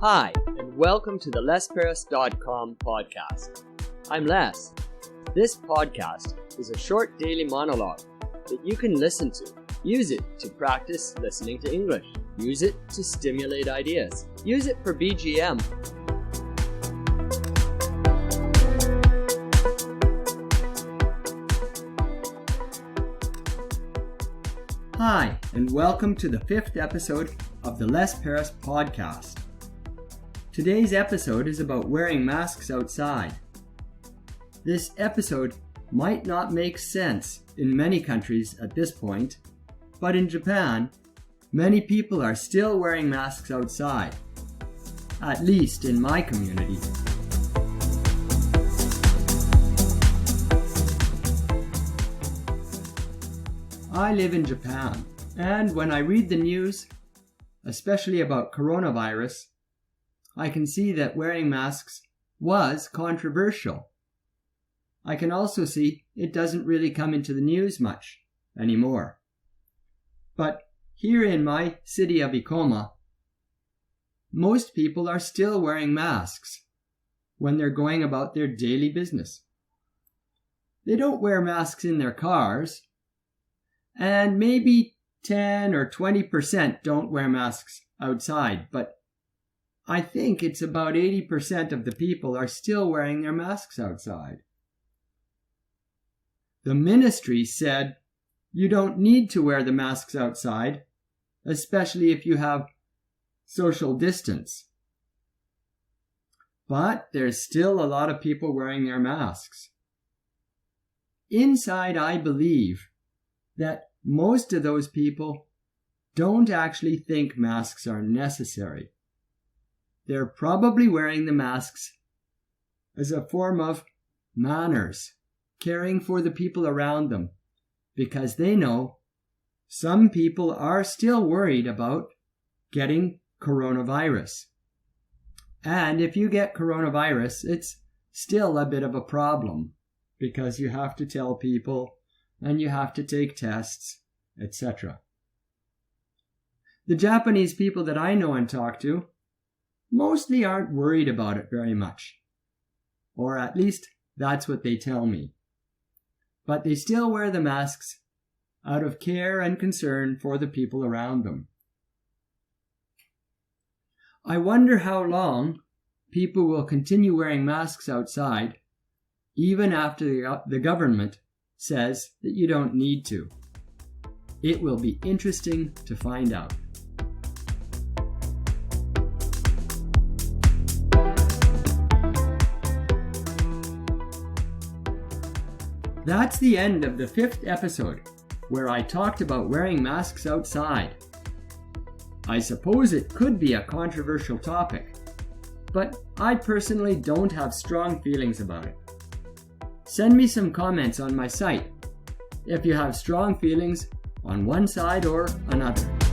Hi, and welcome to the LesParis.com podcast. I'm Les. This podcast is a short daily monologue that you can listen to. Use it to practice listening to English. Use it to stimulate ideas. Use it for BGM. Hi, and welcome to the 5th episode of the Les Paris podcast. Today's episode is about wearing masks outside. This episode might not make sense in many countries at this point, but in Japan, many people are still wearing masks outside, at least in my community. I live in Japan, and when I read the news, especially about coronavirus, I can see that wearing masks was controversial. I can also see it doesn't really come into the news much anymore. But here in my city of Ikoma, most people are still wearing masks when they're going about their daily business. They don't wear masks in their cars, and maybe 10 or 20% don't wear masks outside, but I think it's about 80% of the people are still wearing their masks outside. The ministry said you don't need to wear the masks outside, especially if you have social distance. But there's still a lot of people wearing their masks. Inside, I believe that most of those people don't actually think masks are necessary. They're probably wearing the masks as a form of manners, caring for the people around them, because they know some people are still worried about getting coronavirus. And if you get coronavirus, it's still a bit of a problem, because you have to tell people and you have to take tests, etc. The Japanese people that I know and talk to mostly aren't worried about it very much. Or at least that's what they tell me. But they still wear the masks out of care and concern for the people around them. I wonder how long people will continue wearing masks outside even after the government says that you don't need to. It will be interesting to find out. That's the end of the 5th episode, where I talked about wearing masks outside. I suppose it could be a controversial topic, but I personally don't have strong feelings about it. Send me some comments on my site if you have strong feelings on one side or another.